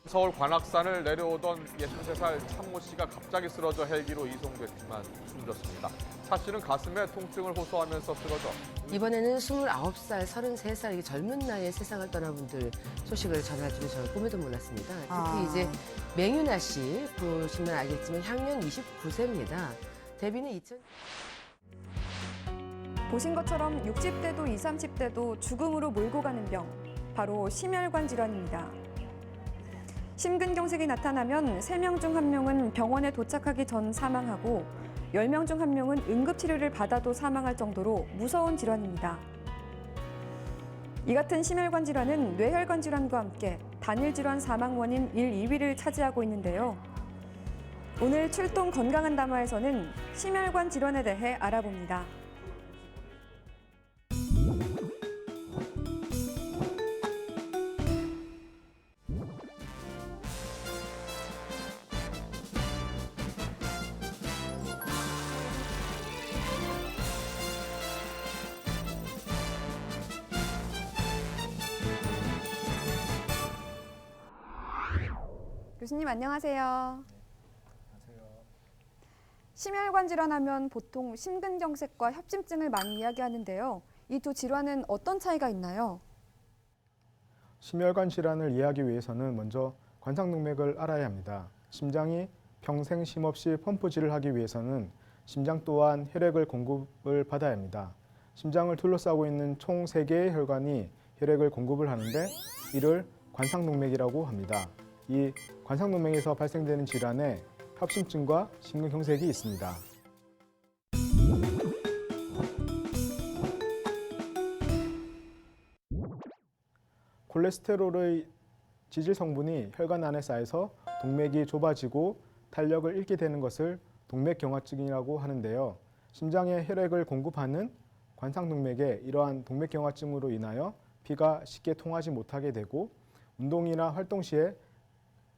서울 관악산을 내려오던 63살 참모 씨가 갑자기 쓰러져 헬기로 이송됐지만 숨졌습니다. 차 씨는 가슴에 통증을 호소하면서 쓰러져 이번에는 29살, 33살 젊은 나이에 세상을 떠난 분들 소식을 전할 줄은 저는 꿈에도 몰랐습니다. 특히 이제 맹윤아 씨 보시면 알겠지만 향년 29세입니다. 데뷔는 2000... 보신 것처럼 60대도 20, 30대도 죽음으로 몰고 가는 병, 바로 심혈관 질환입니다. 심근경색이 나타나면 3명 중 1명은 병원에 도착하기 전 사망하고 10명 중 1명은 응급치료를 받아도 사망할 정도로 무서운 질환입니다. 이 같은 심혈관 질환은 뇌혈관 질환과 함께 단일 질환 사망 원인 1, 2위를 차지하고 있는데요. 오늘 출동 건강한 담화에서는 심혈관 질환에 대해 알아봅니다. 교수님 안녕하세요. 안녕하세요. 심혈관 질환하면 보통 심근경색과 협심증을 많이 이야기하는데요. 이 두 질환은 어떤 차이가 있나요? 심혈관 질환을 이해하기 위해서는 먼저 관상동맥을 알아야 합니다. 심장이 평생 쉼없이 펌프질을 하기 위해서는 심장 또한 혈액을 공급을 받아야 합니다. 심장을 둘러싸고 있는 총 3개의 혈관이 혈액을 공급을 하는데 이를 관상동맥이라고 합니다. 이 관상동맥에서 발생되는 질환에 협심증과 심근경색이 있습니다. 콜레스테롤의 지질 성분이 혈관 안에 쌓여서 동맥이 좁아지고 탄력을 잃게 되는 것을 동맥경화증이라고 하는데요. 심장에 혈액을 공급하는 관상동맥에 이러한 동맥경화증으로 인하여 피가 쉽게 통하지 못하게 되고 운동이나 활동 시에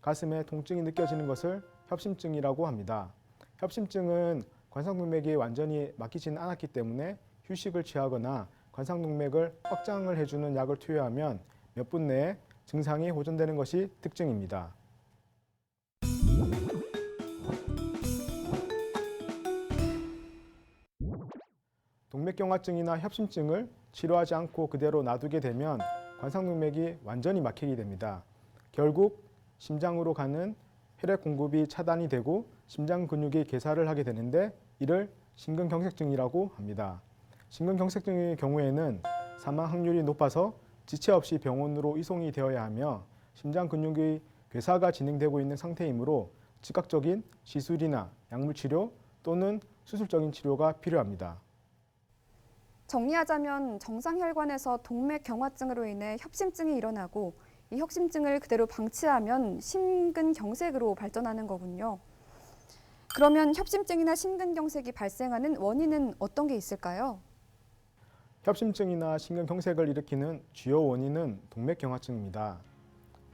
가슴에 통증이 느껴지는 것을 협심증이라고 합니다. 협심증은 관상동맥이 완전히 막히지는 않았기 때문에 휴식을 취하거나 관상동맥을 확장을 해주는 약을 투여하면 몇 분 내에 증상이 호전되는 것이 특징입니다. 동맥경화증이나 협심증을 치료하지 않고 그대로 놔두게 되면 관상동맥이 완전히 막히게 됩니다. 결국 심장으로 가는 혈액 공급이 차단이 되고 심장 근육이 괴사를 하게 되는데 이를 심근경색증이라고 합니다. 심근경색증의 경우에는 사망 확률이 높아서 지체 없이 병원으로 이송이 되어야 하며 심장 근육의 괴사가 진행되고 있는 상태이므로 즉각적인 시술이나 약물치료 또는 수술적인 치료가 필요합니다. 정리하자면 정상혈관에서 동맥경화증으로 인해 협심증이 일어나고 이 협심증을 그대로 방치하면 심근경색으로 발전하는 거군요. 그러면 협심증이나 심근경색이 발생하는 원인은 어떤 게 있을까요? 협심증이나 심근경색을 일으키는 주요 원인은 동맥경화증입니다.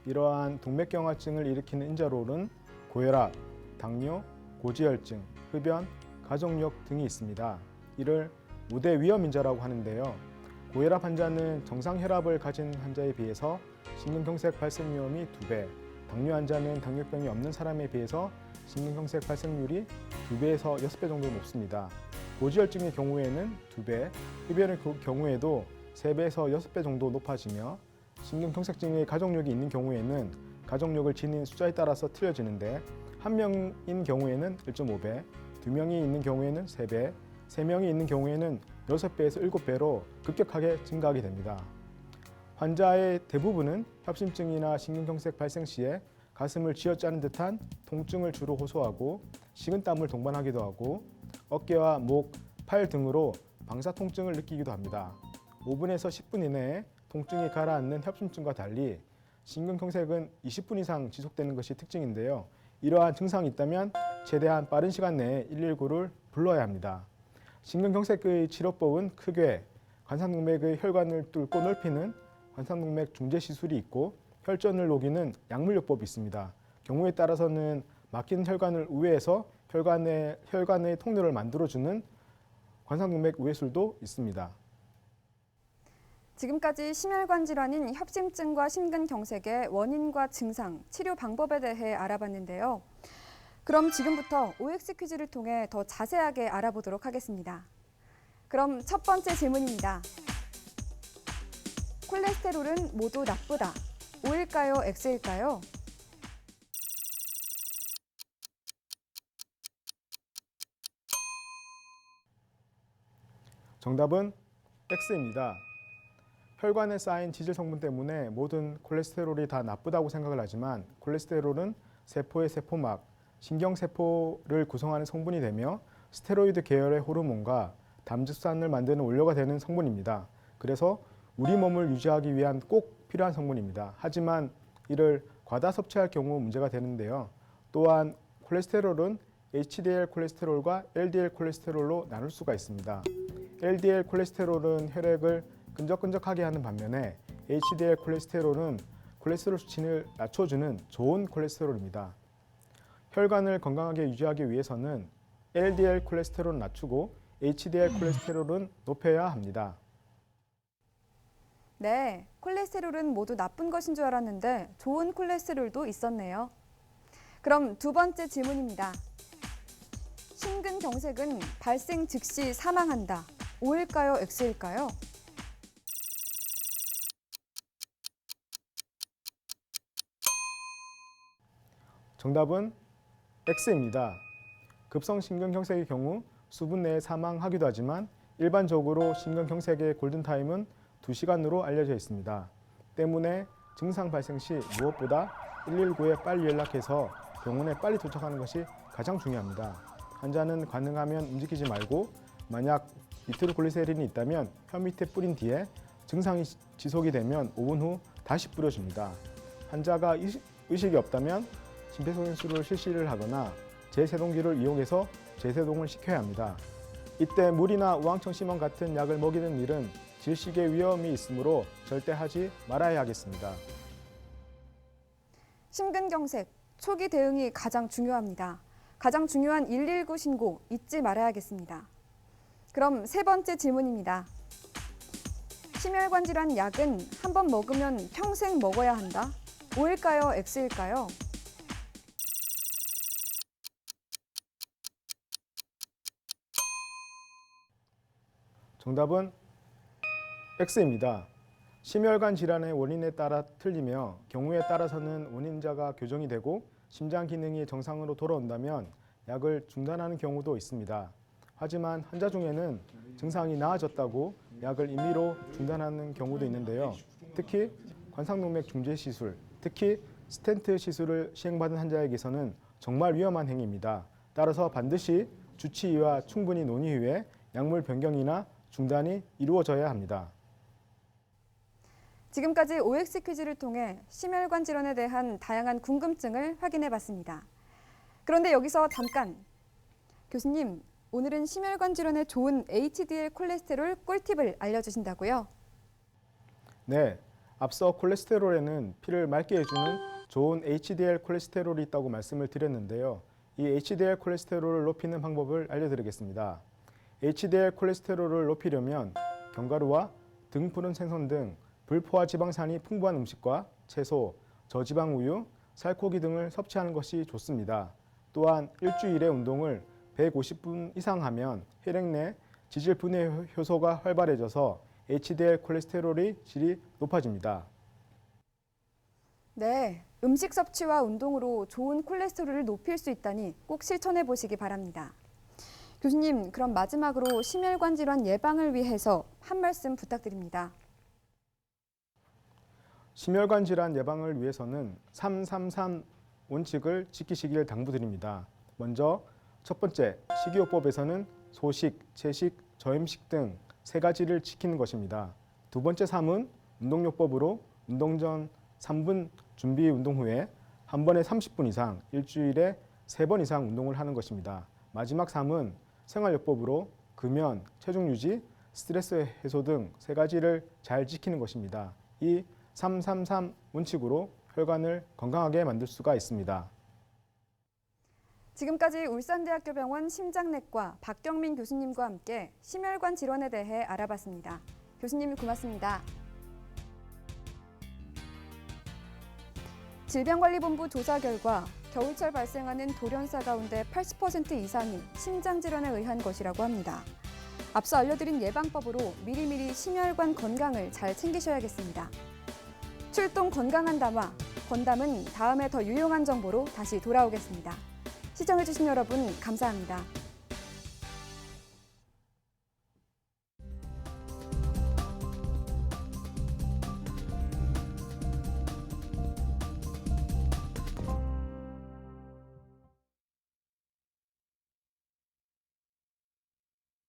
이러한 동맥경화증을 일으키는 인자로는 고혈압, 당뇨, 고지혈증, 흡연, 가족력 등이 있습니다. 이를 5대 위험인자라고 하는데요. 고혈압 환자는 정상 혈압을 가진 환자에 비해서 심근경색 발생 위험이 2배, 당뇨 환자는 당뇨병이 없는 사람에 비해서 심근경색 발생률이 2배에서 6배 정도 높습니다. 고지혈증의 경우에는 2배, 흡연의 경우에도 3배에서 6배 정도 높아지며 심근경색증의 가족력이 있는 경우에는 가족력을 지닌 숫자에 따라서 틀려지는데 1명인 경우에는 1.5배, 2명이 있는 경우에는 3배, 3명이 있는 경우에는 6배에서 7배로 급격하게 증가하게 됩니다. 환자의 대부분은 협심증이나 심근경색 발생 시에 가슴을 쥐어짜는 듯한 통증을 주로 호소하고 식은땀을 동반하기도 하고 어깨와 목, 팔 등으로 방사 통증을 느끼기도 합니다. 5분에서 10분 이내에 통증이 가라앉는 협심증과 달리 심근경색은 20분 이상 지속되는 것이 특징인데요. 이러한 증상이 있다면 최대한 빠른 시간 내에 119를 불러야 합니다. 심근경색의 치료법은 크게 관상동맥의 혈관을 뚫고 넓히는 관상동맥 중재 시술이 있고 혈전을 녹이는 약물요법이 있습니다. 경우에 따라서는 막힌 혈관을 우회해서 혈관의 통로를 만들어주는 관상동맥 우회술도 있습니다. 지금까지 심혈관 질환인 협심증과 심근경색의 원인과 증상, 치료 방법에 대해 알아봤는데요. 그럼 지금부터 OX 퀴즈를 통해 더 자세하게 알아보도록 하겠습니다. 그럼 첫 번째 질문입니다. 콜레스테롤은 모두 나쁘다. O일까요? X일까요? 정답은 X입니다. 혈관에 쌓인 지질 성분 때문에 모든 콜레스테롤이 다 나쁘다고 생각을 하지만 콜레스테롤은 세포의 세포막, 신경세포를 구성하는 성분이 되며 스테로이드 계열의 호르몬과 담즙산을 만드는 원료가 되는 성분입니다. 그래서 우리 몸을 유지하기 위한 꼭 필요한 성분입니다. 하지만 이를 과다 섭취할 경우 문제가 되는데요. 또한 콜레스테롤은 HDL 콜레스테롤과 LDL 콜레스테롤로 나눌 수가 있습니다. LDL 콜레스테롤은 혈액을 끈적끈적하게 하는 반면에 HDL 콜레스테롤은 콜레스테롤 수치를 낮춰주는 좋은 콜레스테롤입니다. 혈관을 건강하게 유지하기 위해서는 LDL 콜레스테롤은 낮추고 HDL 콜레스테롤은 높여야 합니다. 네, 콜레스테롤은 모두 나쁜 것인 줄 알았는데 좋은 콜레스테롤도 있었네요. 그럼 두 번째 질문입니다. 심근경색은 발생 즉시 사망한다. O일까요? X일까요? 정답은 X입니다. 급성 심근경색의 경우 수분 내에 사망하기도 하지만 일반적으로 심근경색의 골든타임은 2시간으로 알려져 있습니다. 때문에 증상 발생 시 무엇보다 119에 빨리 연락해서 병원에 빨리 도착하는 것이 가장 중요합니다. 환자는 가능하면 움직이지 말고 만약 니트로글리세린이 있다면 혀 밑에 뿌린 뒤에 증상이 지속이 되면 5분 후 다시 뿌려줍니다. 환자가 의식이 없다면 심폐소생술을 실시를 하거나 제세동기를 이용해서 제세동을 시켜야 합니다. 이때 물이나 우황청심원 같은 약을 먹이는 일은 질식의 위험이 있으므로 절대 하지 말아야 하겠습니다. 심근경색, 초기 대응이 가장 중요합니다. 가장 중요한 119 신고 잊지 말아야겠습니다. 그럼 세 번째 질문입니다. 심혈관 질환 약은 한 번 먹으면 평생 먹어야 한다. O일까요? X일까요? 정답은 X입니다. 심혈관 질환의 원인에 따라 틀리며 경우에 따라서는 원인자가 교정이 되고 심장 기능이 정상으로 돌아온다면 약을 중단하는 경우도 있습니다. 하지만 환자 중에는 증상이 나아졌다고 약을 임의로 중단하는 경우도 있는데요. 특히 관상동맥 중재 시술, 특히 스텐트 시술을 시행받은 환자에게서는 정말 위험한 행위입니다. 따라서 반드시 주치의와 충분히 논의 후에 약물 변경이나 중단이 이루어져야 합니다. 지금까지 OX 퀴즈를 통해 심혈관 질환에 대한 다양한 궁금증을 확인해 봤습니다. 그런데 여기서 잠깐! 교수님, 오늘은 심혈관 질환에 좋은 HDL 콜레스테롤 꿀팁을 알려주신다고요? 네, 앞서 콜레스테롤에는 피를 맑게 해주는 좋은 HDL 콜레스테롤이 있다고 말씀을 드렸는데요. 이 HDL 콜레스테롤을 높이는 방법을 알려드리겠습니다. HDL 콜레스테롤을 높이려면 견과류와 등푸른 생선 등 불포화 지방산이 풍부한 음식과 채소, 저지방 우유, 살코기 등을 섭취하는 것이 좋습니다. 또한 일주일에 운동을 150분 이상 하면 혈액 내 지질 분해 효소가 활발해져서 HDL 콜레스테롤의 질이 높아집니다. 네, 음식 섭취와 운동으로 좋은 콜레스테롤을 높일 수 있다니 꼭 실천해 보시기 바랍니다. 교수님, 그럼 마지막으로 심혈관 질환 예방을 위해서 한 말씀 부탁드립니다. 심혈관 질환 예방을 위해서는 333 원칙을 지키시길 당부드립니다. 먼저 첫 번째, 식이요법에서는 소식, 채식, 저염식 등 3가지를 지키는 것입니다. 두 번째 3은 운동요법으로 운동 전 3분 준비 운동 후에 한 번에 30분 이상 일주일에 3번 이상 운동을 하는 것입니다. 마지막 3은 생활요법으로 금연, 체중 유지, 스트레스 해소 등 3가지를 잘 지키는 것입니다. 이 333 원칙으로 혈관을 건강하게 만들 수가 있습니다. 지금까지 울산대학교 병원 심장내과 박경민 교수님과 함께 심혈관 질환에 대해 알아봤습니다. 교수님 고맙습니다. 질병관리본부 조사 결과 겨울철 발생하는 돌연사 가운데 80% 이상이 심장질환에 의한 것이라고 합니다. 앞서 알려드린 예방법으로 미리미리 심혈관 건강을 잘 챙기셔야겠습니다. 출동 건강한 담화, 건담은 다음에 더 유용한 정보로 다시 돌아오겠습니다. 시청해주신 여러분 감사합니다.